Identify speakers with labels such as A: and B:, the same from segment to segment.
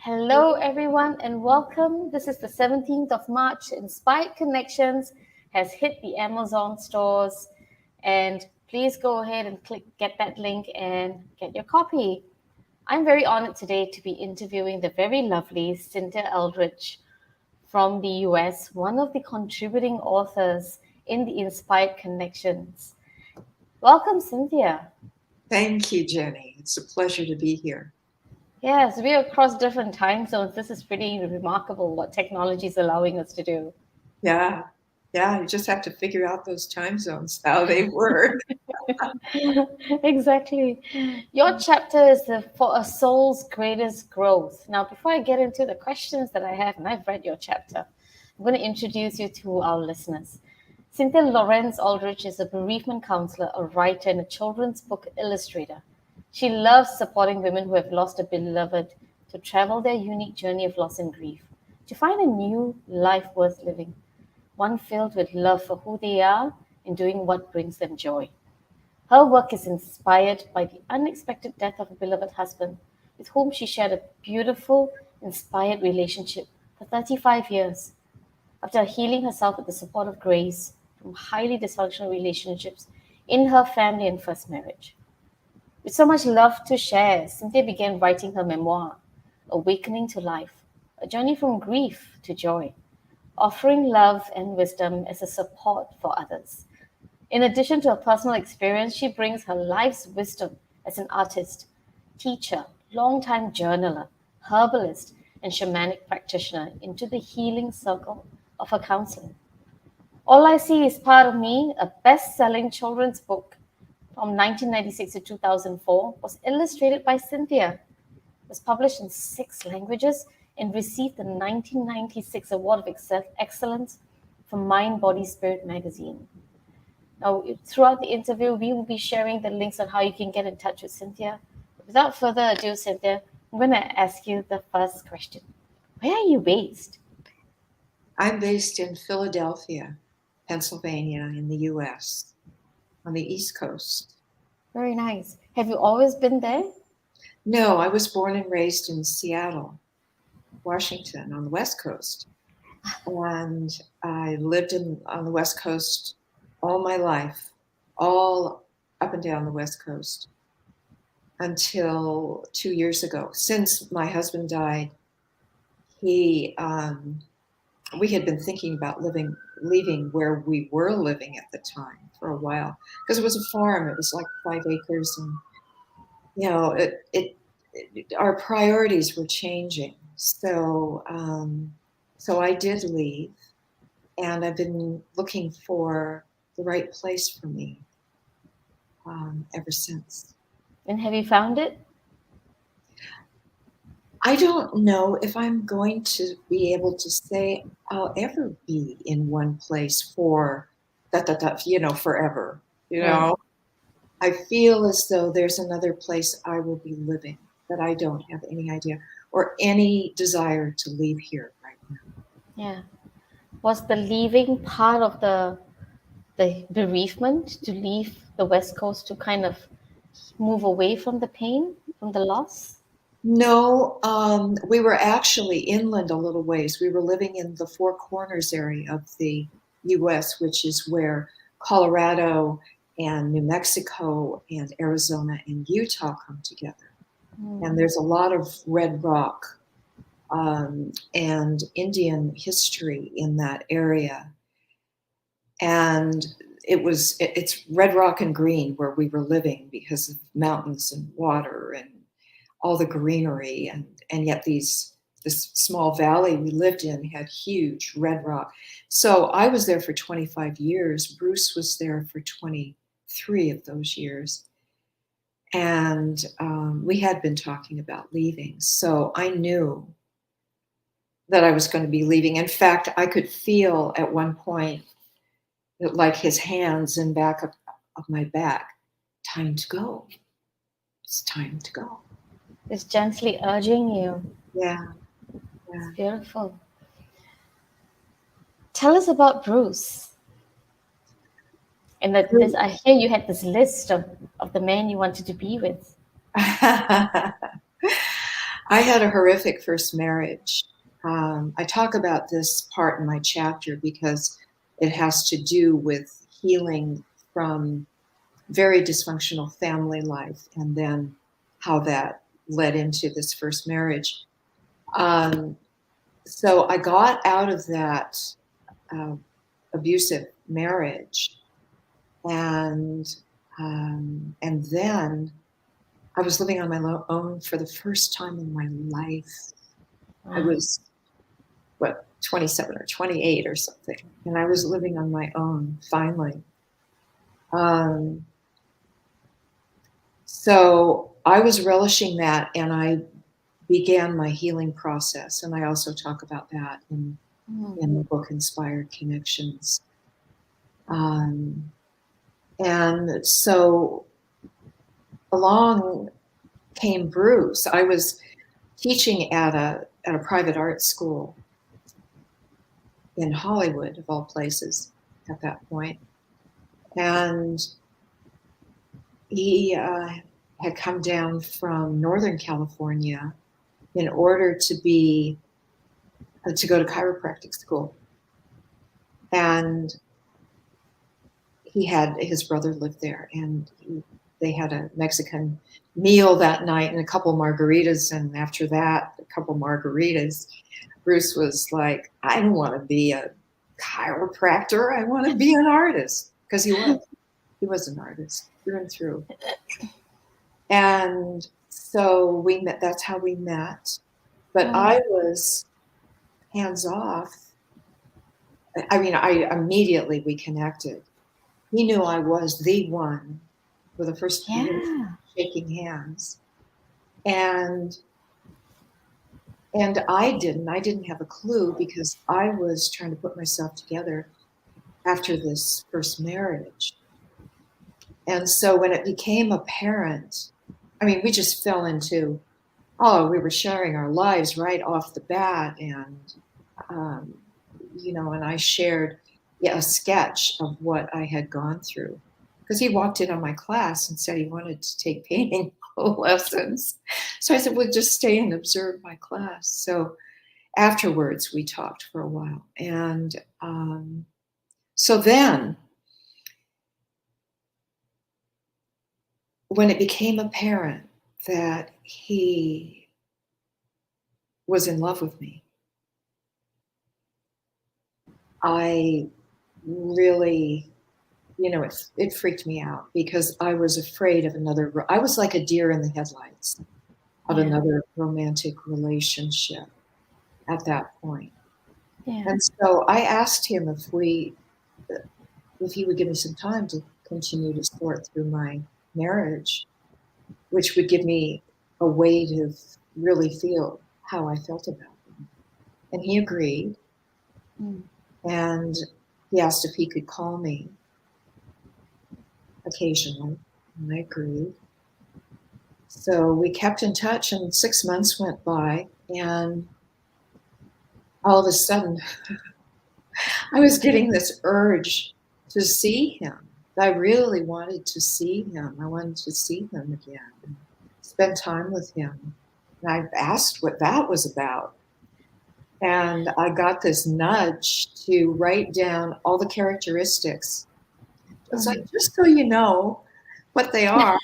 A: Hello, everyone, and welcome. This is the 17th of March. Inspired Connections has hit the Amazon stores, and please go ahead and get that link and get your copy. I'm very honored today to be interviewing the very lovely Cynthia Aldrich from the US, one of the contributing authors in the Inspired Connections. Welcome, Cynthia.
B: Thank you, Jenny. It's a pleasure to be here.
A: Yes, we are across different time zones. This is pretty remarkable what technology is allowing us to do.
B: Yeah, yeah, you just have to figure out those time zones, how they work.
A: Exactly. Your chapter is for a soul's greatest growth. Now, before I get into the questions that I have, and I've read your chapter, I'm going to introduce you to our listeners. Cynthia Lawrence Aldrich is a bereavement counselor, a writer, and a children's book illustrator. She loves supporting women who have lost a beloved to travel their unique journey of loss and grief, to find a new life worth living, one filled with love for who they are and doing what brings them joy. Her work is inspired by the unexpected death of a beloved husband, with whom she shared a beautiful, inspired relationship for 35 years. After healing herself with the support of grace from highly dysfunctional relationships in her family and first marriage. With so much love to share, Cynthia began writing her memoir, Awakening to Life, a journey from grief to joy, offering love and wisdom as a support for others. In addition to her personal experience, she brings her life's wisdom as an artist, teacher, longtime journaler, herbalist, and shamanic practitioner into the healing circle of her counseling. All I See is Part of Me, a best selling children's book from 1996 to 2004, was illustrated by Cynthia, was published in 6 languages, and received the 1996 Award of Excellence from Mind, Body, Spirit magazine. Now, throughout the interview, we will be sharing the links on how you can get in touch with Cynthia. Without further ado, Cynthia, I'm going to ask you the first question. Where are you based?
B: I'm based in Philadelphia, Pennsylvania, in the US, on the East Coast.
A: Very nice. Have you always been there?
B: No, I was born and raised in Seattle, Washington, on the West Coast. And I lived on the West Coast all my life, all up and down the West Coast until 2 years ago. Since my husband died, he we had been thinking about leaving where we were living at the time for a while because it was a farm. It was like 5 acres, and our priorities were changing. So I did leave, and I've been looking for the right place for me ever since.
A: And have you found it?
B: I don't know if I'm going to be able to say I'll ever be in one place for forever. You
A: Yeah.
B: know, I feel as though there's another place I will be living that I don't have any idea or any desire to leave here right now.
A: Yeah. Was the leaving part of the bereavement to leave the West Coast to kind of move away from the pain, from the loss?
B: No, we were actually inland a little ways. We were living in the Four Corners area of the US, which is where Colorado and New Mexico and Arizona and Utah come together. And
A: Mm.
B: there's a lot of red rock and Indian history in that area. And it's red rock and green where we were living because of mountains and water and all the greenery, and yet this small valley we lived in had huge red rock. So I was there for 25 years. Bruce was there for 23 of those years, and we had been talking about leaving. So I knew that I was going to be leaving. In fact, I could feel at one point that, like, his hands in back of my back, time to go. It's time to go.
A: It's gently urging you.
B: Yeah,
A: It's
B: yeah.
A: beautiful. Tell us about Bruce. And that this, I hear you had this list of the men you wanted to be with.
B: I had a horrific first marriage. I talk about this part in my chapter because it has to do with healing from very dysfunctional family life and then how that led into this first marriage. So I got out of that uh, abusive marriage, and then I was living on my own for the first time in my life. I was 27 or 28 or something, and I was living on my own finally. So I was relishing that, and I began my healing process, and I also talk about that in the book Inspired Connections. And so along came Bruce. I was teaching at a private art school in Hollywood, of all places, at that point. And he had come down from Northern California in order to go to chiropractic school. And his brother lived there, and they had a Mexican meal that night and a couple margaritas. And after that, a couple margaritas, Bruce was like, I don't want to be a chiropractor. I want to be an artist. Because he was an artist through and through. And so we met. That's how we met. But I was hands off. I mean, immediately we connected. He knew I was the one for the first time shaking hands. And I didn't have a clue because I was trying to put myself together after this first marriage. And so when it became apparent, I mean, we just fell into, we were sharing our lives right off the bat. And, and I shared a sketch of what I had gone through. Because he walked in on my class and said he wanted to take painting lessons. So I said, well, just stay and observe my class. So afterwards, we talked for a while. And so then, when it became apparent that he was in love with me, I really, it freaked me out because I was afraid of I was like a deer in the headlights of another romantic relationship at that point. Yeah. And so I asked him if he would give me some time to continue to sort through my marriage, which would give me a way to really feel how I felt about him. And he agreed. And he asked if he could call me occasionally, and I agreed. So we kept in touch, and 6 months went by, and all of a sudden, I was getting this urge to see him. I really wanted to see him. I wanted to see him again, and spend time with him. And I asked what that was about. And I got this nudge to write down all the characteristics. It's like, just so you know what they are.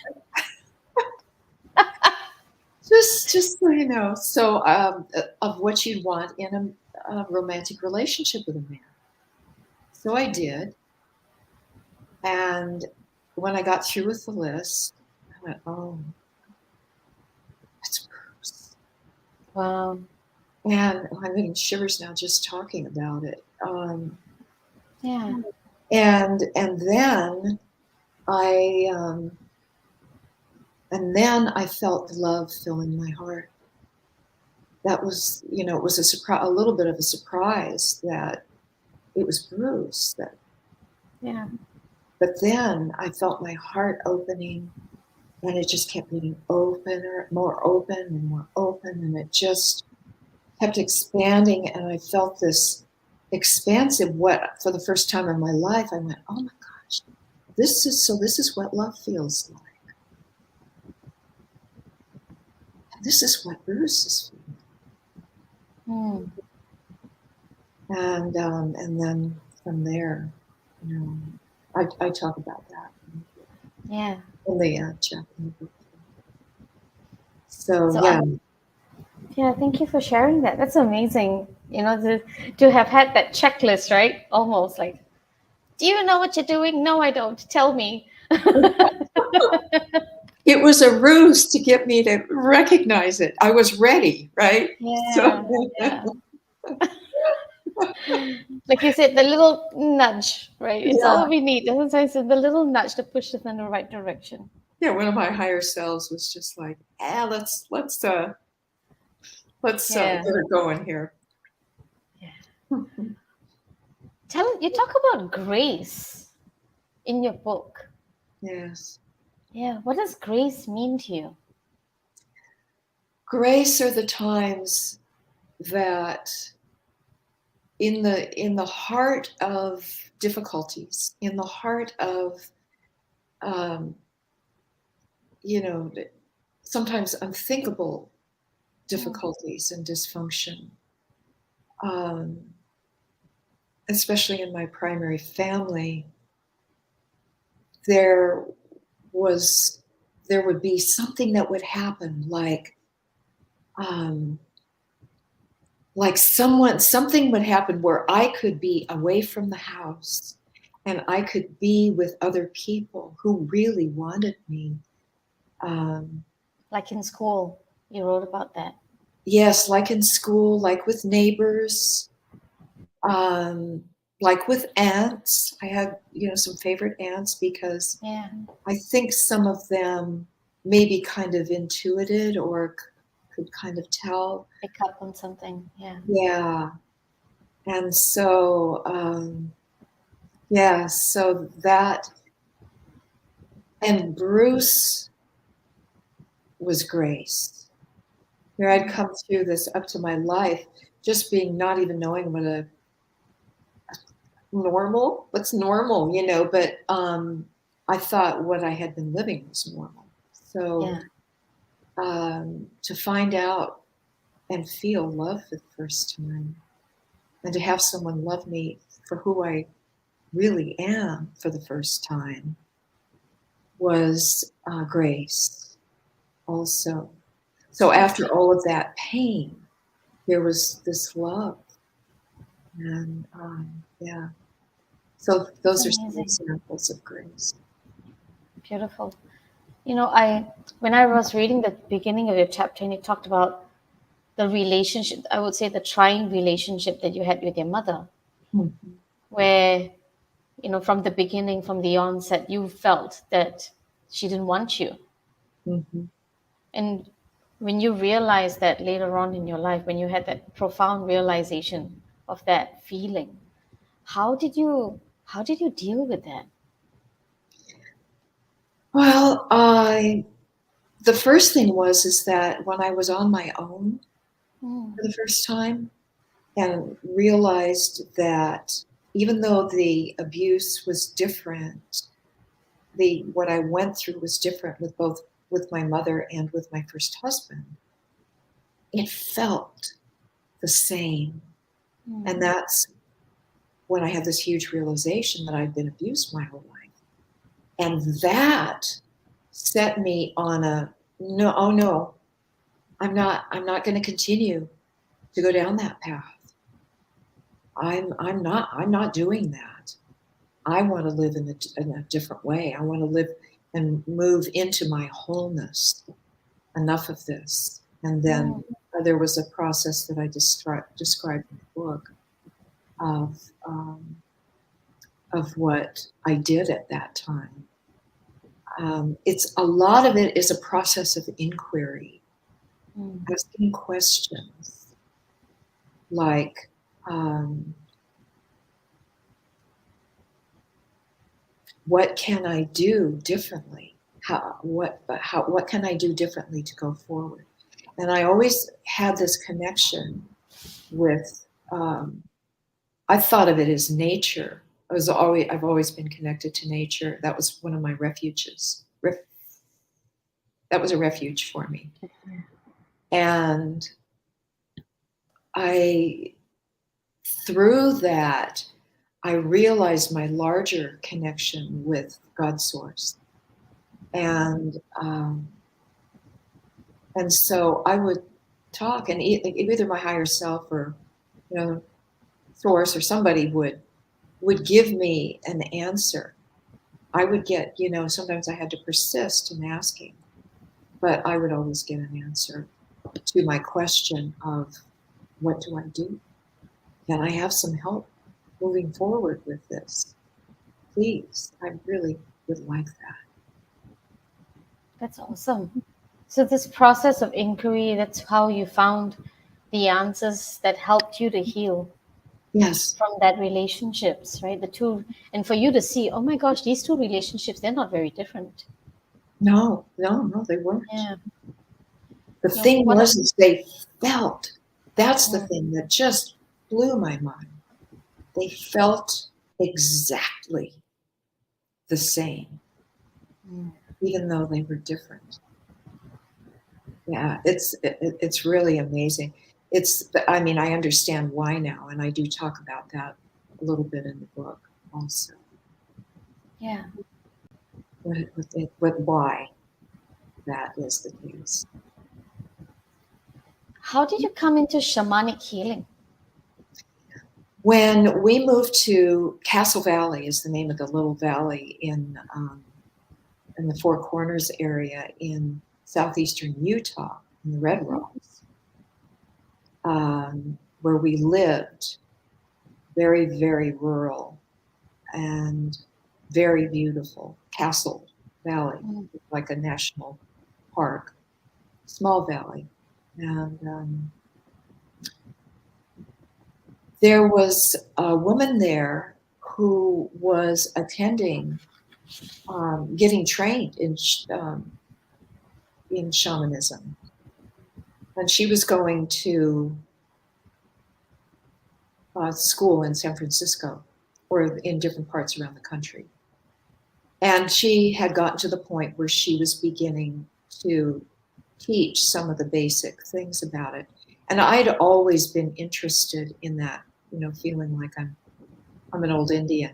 B: just so you know. So of what you'd want in a romantic relationship with a man. So I did. And when I got through with the list, I went, oh, that's Bruce.
A: Wow.
B: And I'm getting shivers now just talking about it.
A: Yeah.
B: And then I felt love filling my heart. That was, it was a little bit of a surprise that it was Bruce. But then I felt my heart opening, and it just kept getting opener, more open and more open, and it just kept expanding. And I felt this expansive, for the first time in my life, I went, oh my gosh, this is what love feels like. this is what Bruce is feeling. And then from there, I talk about that.
A: Yeah.
B: In the chapter. So yeah.
A: Yeah, thank you for sharing that. That's amazing. To have had that checklist, right? Almost like, do you know what you're doing? No, I don't. Tell me.
B: It was a ruse to get me to recognize it. I was ready, right?
A: Yeah. Like you said, the little nudge, right? It's all we need. Sometimes it's the little nudge to push us in the right direction.
B: Yeah, one of my higher selves was just like, let's get it going here.
A: Yeah. You talk about grace in your book.
B: Yes.
A: Yeah. What does grace mean to you?
B: Grace are the times that in the heart of difficulties, in the heart of sometimes unthinkable difficulties and dysfunction, especially in my primary family, there would be something that would happen, like something would happen where I could be away from the house and I could be with other people who really wanted me.
A: Like in school, you wrote about that.
B: Yes, like in school, like with neighbors, like with aunts. I had, some favorite aunts because I think some of them maybe kind of intuited or could kind of tell.
A: Pick up on something, yeah.
B: Yeah. And so, so that, and Bruce was grace. Where I'd come through this up to my life, just being not even knowing what's normal, but I thought what I had been living was normal. So to find out and feel love for the first time and to have someone love me for who I really am for the first time was grace also. So after all of that pain, there was this love. And so those are some examples of grace.
A: Beautiful. When I was reading the beginning of your chapter and you talked about the relationship, I would say the trying relationship that you had with your mother, where, from the beginning, from the onset, you felt that she didn't want you. And when you realized that later on in your life, when you had that profound realization of that feeling, how did you deal with that?
B: Well, the first thing is that when I was on my own for the first time and realized that even though the abuse was different, what I went through was different with my mother and with my first husband, it felt the same. And that's when I had this huge realization that I'd been abused my whole life. And that set me on no, I'm not going to continue to go down that path. I'm not doing that. I want to live in a different way. I want to live and move into my wholeness. Enough of this. And then there was a process that I described in the book of what I did at that time. A lot of it is a process of inquiry, asking questions like, what can I do differently? What can I do differently to go forward? And I always had this connection with, I thought of it as nature. I've always been connected to nature. That was one of my refuges. That was a refuge for me. And through that, I realized my larger connection with God Source. And so I would talk, and either my higher self or, Source or somebody would give me an answer. I would get, sometimes I had to persist in asking, but I would always get an answer to my question of, what do I do? Can I have some help moving forward with this? Please, I really would like that.
A: That's awesome. So this process of inquiry, that's how you found the answers that helped you to heal.
B: Yes.
A: From that relationships, right? The two, and for you to see, oh my gosh, these two relationships, they're not very different.
B: No, they weren't.
A: Yeah.
B: The thing was, is they felt. That's the thing that just blew my mind. They felt exactly the same, even though they were different. Yeah, it's really amazing. I understand why now, and I do talk about that a little bit in the book also.
A: Yeah.
B: With why that is the case.
A: How did you come into shamanic healing?
B: When we moved to Castle Valley, is the name of the little valley in the Four Corners area in southeastern Utah, in the Red Rocks, where we lived, very, very rural and very beautiful. Castle Valley, like a national park, small valley. And there was a woman there who was attending, getting trained in shamanism. And she was going to school in San Francisco or in different parts around the country. And she had gotten to the point where she was beginning to teach some of the basic things about it. And I'd always been interested in that, feeling like I'm an old Indian,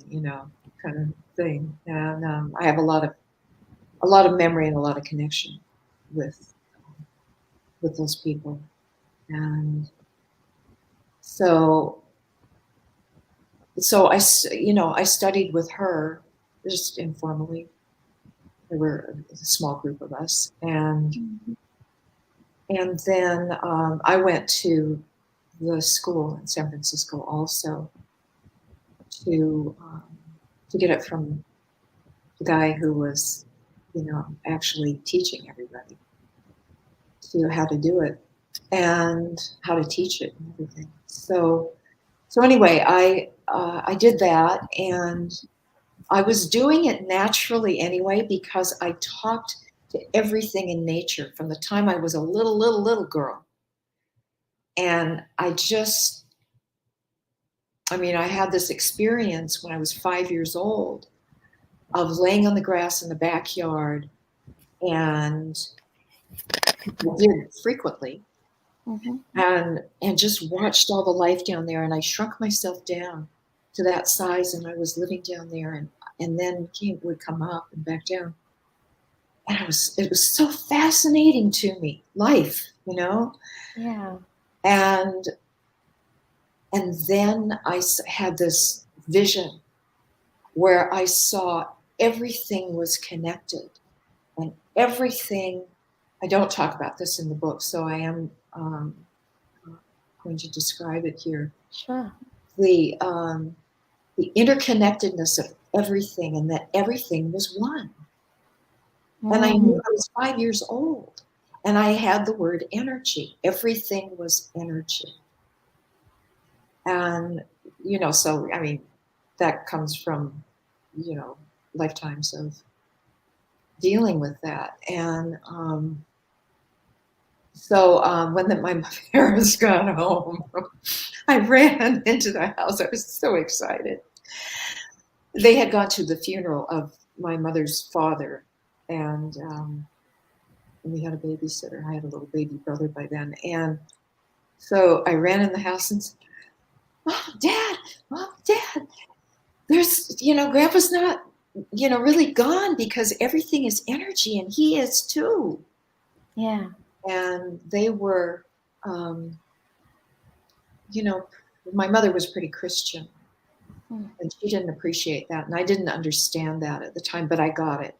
B: kind of thing. And I have a lot of memory and a lot of connection with those people. And so I studied with her just informally. There were a small group of us, and then I went to the school in San Francisco also to get it from the guy who was, actually teaching everybody to how to do it and how to teach it and everything. So anyway, I did that, and I was doing it naturally anyway because I talked to everything in nature from the time I was a little girl. And I had this experience when I was 5 years old of laying on the grass in the backyard, and I did frequently, and just watched all the life down there. And I shrunk myself down to that size, and I was living down there, and then would come up and back down. And it was so fascinating to me, life,
A: Yeah.
B: And then I had this vision where I saw everything was connected, and everything. I don't talk about this in the book, so I am going to describe it here.
A: Sure.
B: The interconnectedness of everything, and that everything was one. And I knew I was 5 years old, and I had the word energy. Everything was energy. And, so, that comes from, lifetimes of dealing with that. And when my parents got home, I ran into the house. I was so excited. They had gone to the funeral of my mother's father, and we had a babysitter. I had a little baby brother by then. And so I ran in the house and said, Mom, Dad, there's, Grandpa's not, really gone because everything is energy and he is too.
A: Yeah.
B: And they were, my mother was pretty Christian and she didn't appreciate that. And I didn't understand that at the time, but I got it.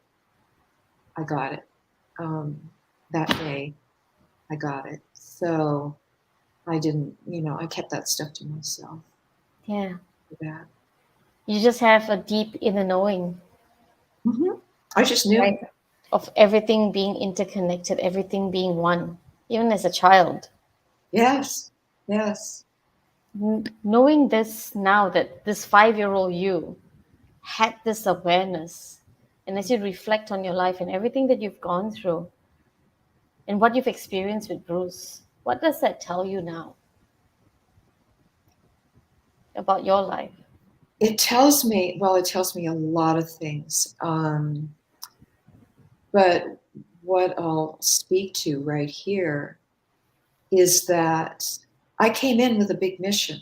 B: That day. I got it. So I didn't, I kept that stuff to myself.
A: Yeah.
B: That.
A: You just have a deep inner knowing.
B: Mm-hmm. I just knew.
A: Right? Of everything being interconnected, everything being one, even as a child.
B: Yes. Yes.
A: Knowing this now, that this 5-year-old you had this awareness, and as you reflect on your life and everything that you've gone through and what you've experienced with Bruce, what does that tell you now about your life?
B: It tells me a lot of things. But what I'll speak to right here is that I came in with a big mission.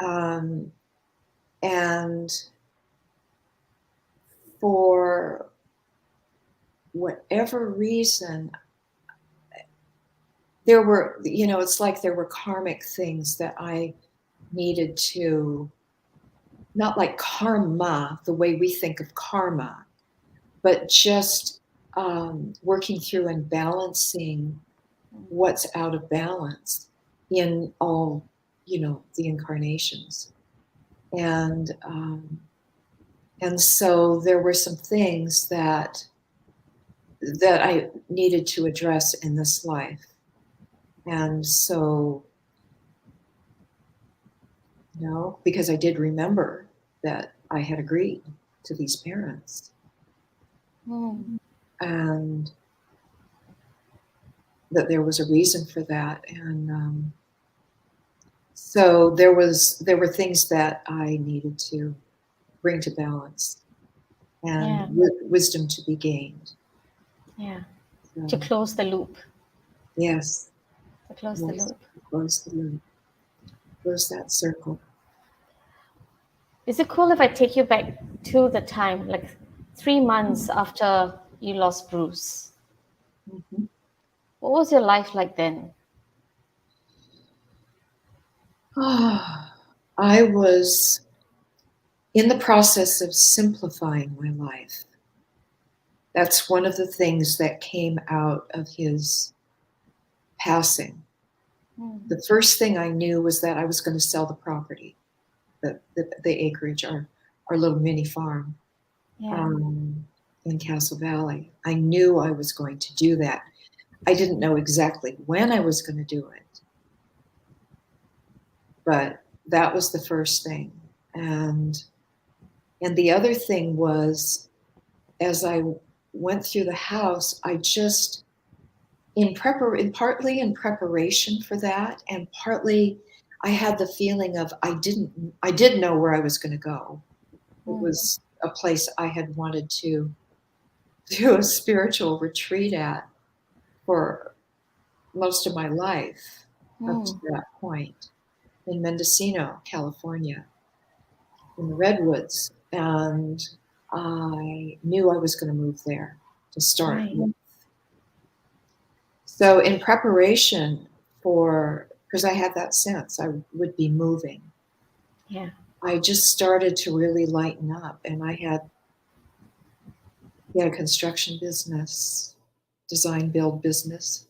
B: And for whatever reason, there were, it's like there were karmic things that I needed to, not like karma, the way we think of karma, but just working through and balancing what's out of balance in all, the incarnations. And so there were some things that I needed to address in this life. And so, because I did remember that I had agreed to these parents. And that there was a reason for that. And so there were things that I needed to bring to balance and wisdom to be gained.
A: Yeah. So, to close the loop.
B: Yes.
A: To close the loop.
B: Close the loop. Close that circle.
A: Is it cool if I take you back to the time, like 3 months after you lost Bruce?
B: Mm-hmm.
A: What was your life like then?
B: I was in the process of simplifying my life. That's one of the things that came out of his passing. The first thing I knew was that I was going to sell the property, the acreage, our little mini farm in Castle Valley. I knew I was going to do that. I didn't know exactly when I was going to do it, but that was the first thing. And the other thing was, as I went through the house, I just, partly in preparation for that, and partly I had the feeling of I did know where I was going to go. It was a place I had wanted to do a spiritual retreat at for most of my life up to that point, in Mendocino, California, in the Redwoods. And I knew I was going to move there to start with. So in preparation because I had that sense I would be moving.
A: Yeah.
B: I just started to really lighten up, and I had a construction business, design build business,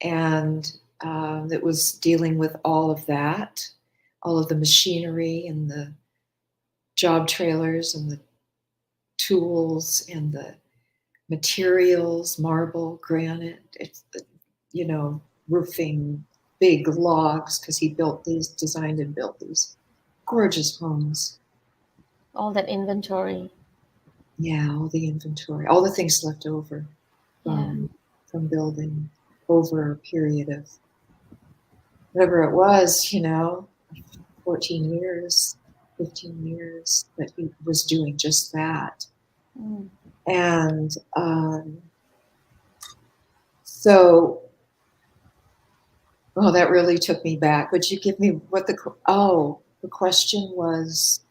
B: and it was dealing with all of that, all of the machinery and the job trailers and the tools and the materials, marble, granite, it's roofing, big logs, because he designed and built these gorgeous homes.
A: All that inventory.
B: Yeah, all the inventory, all the things left over from building over a period of whatever it was, 14 years, 15 years that he was doing just that. And So, oh, that really took me back. Would you give me what the question was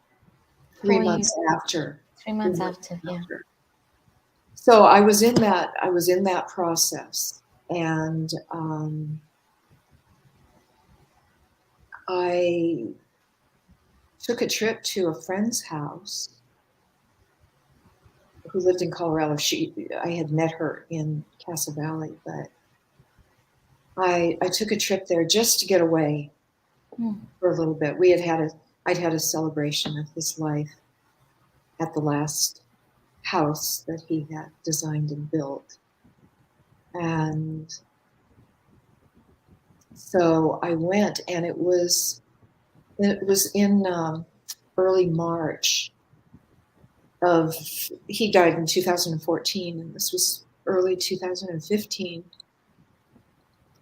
B: 3
A: How are you?
B: months after.
A: 3 months after, yeah.
B: So I was in that process, and I took a trip to a friend's house who lived in Colorado. I had met her in Casa Valley, but I took a trip there just to get away for a little bit. I'd had a celebration of his life at the last house that he had designed and built. And so I went, and it was in early March he died in 2014, and this was early 2015.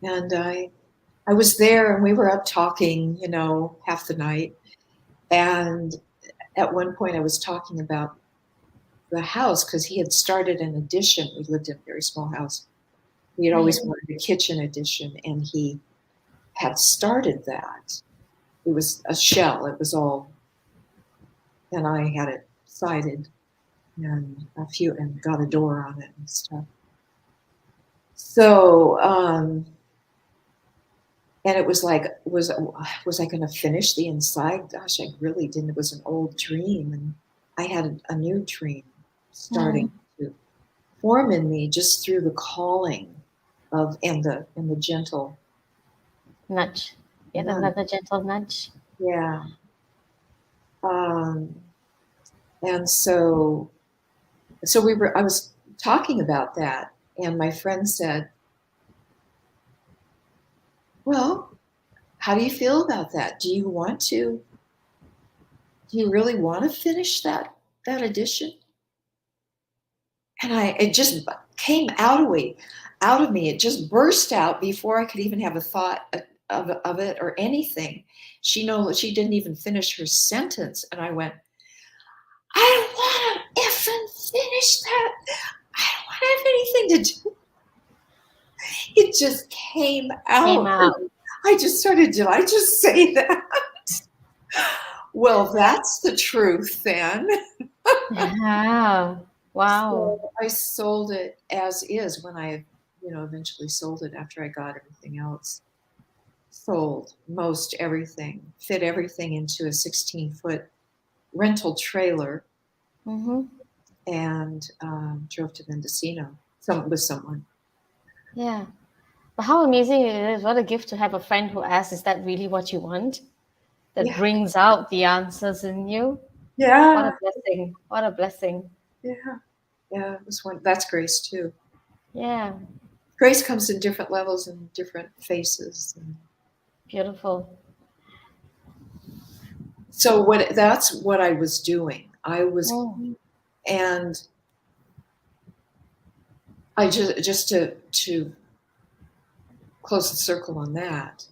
B: And I was there, and we were up talking, half the night. And at one point I was talking about the house, because he had started an addition. We lived in a very small house. We had always wanted a kitchen addition, and he had started that. It was a shell. It was all, and I had it sided and got a door on it and stuff. So, and it was like, was I going to finish the inside? Gosh, I really didn't. It was an old dream, and I had a new dream starting to form in me just through the calling of and the gentle
A: nudge. Yet another gentle nudge.
B: Yeah. And so I was talking about that, and my friend said, well, how do you feel about that? Do you really want to finish that edition? And it just came out of me. It just burst out before I could even have a thought of it or anything. She didn't even finish her sentence, and I went, I don't want to effing finish that. I don't want to have anything to do. It just came out. I just started, did I just say that? Well, that's the truth then.
A: Yeah. Wow.
B: So I sold it as is when I, eventually sold it after I got everything else sold. Most everything, fit everything into a 16-foot rental trailer, and drove to Mendocino with someone.
A: Yeah. But how amazing it is. What a gift to have a friend who asks, is that really what you want? That brings out the answers in you.
B: Yeah.
A: What a blessing. What a blessing.
B: Yeah. Yeah. That's grace too.
A: Yeah.
B: Grace comes in different levels and different faces.
A: Beautiful.
B: So that's what I was doing. And I just to close the circle on that.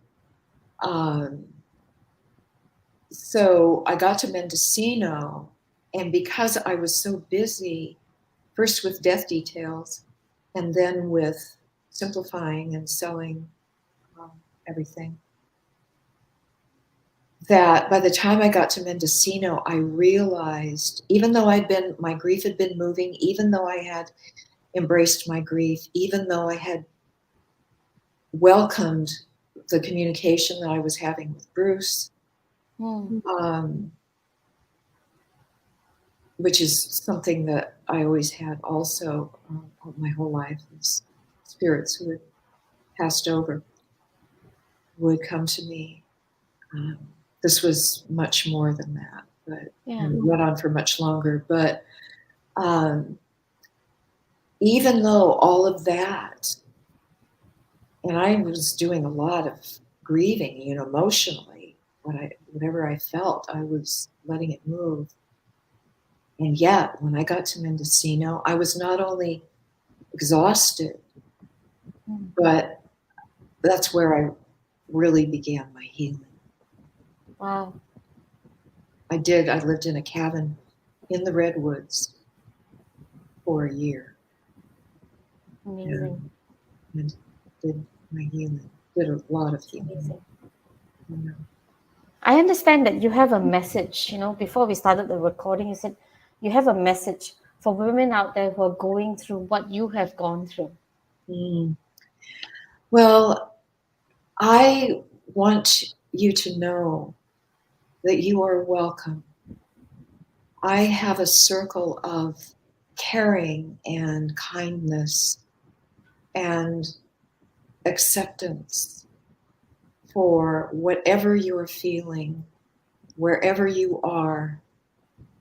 B: So I got to Mendocino, and because I was so busy, first with death details, and then with simplifying and selling everything, that by the time I got to Mendocino, I realized, even though my grief had been moving, even though I had embraced my grief, even though I had welcomed the communication that I was having with Bruce, which is something that I always had also my whole life, is spirits who had passed over would come to me. This was much more than that, but it went on for much longer. But even though all of that, and I was doing a lot of grieving, emotionally, whatever I felt, I was letting it move. And yet, when I got to Mendocino, I was not only exhausted, but that's where I really began my healing.
A: Wow.
B: I lived in a cabin in the redwoods for a year.
A: Amazing.
B: And did my healing, did a lot of healing.
A: Amazing.
B: You know.
A: I understand that you have a message. Before we started the recording, you said you have a message for women out there who are going through what you have gone through.
B: Mm. Well, I want you to know that you are welcome. I have a circle of caring and kindness and acceptance for whatever you're feeling, wherever you are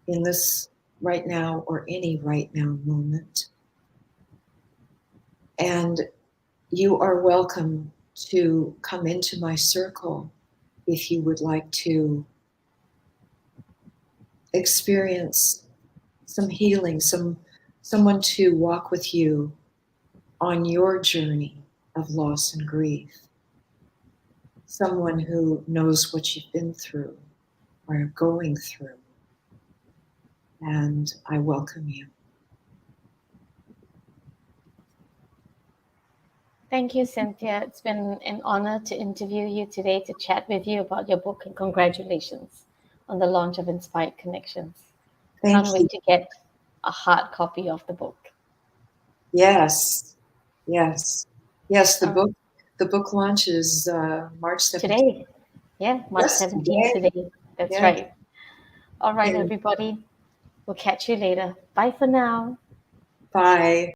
B: in this right now or any right now moment. And you are welcome to come into my circle if you would like to experience some healing, someone to walk with you on your journey of loss and grief. Someone who knows what you've been through or are going through. And I welcome you.
A: Thank you, Cynthia. It's been an honor to interview you today, to chat with you about your book, and congratulations on the launch of Inspired Connections.
B: Thank
A: Can't
B: you.
A: wait to get a hard copy of the book.
B: Yes, yes, yes. The
A: Um,
B: book launches March 17th.
A: Today, yeah, March
B: Yes,
A: 17th
B: today.
A: today. That's
B: Yeah.
A: right. All right,
B: Okay.
A: everybody. We'll catch you later. Bye for now.
B: Bye.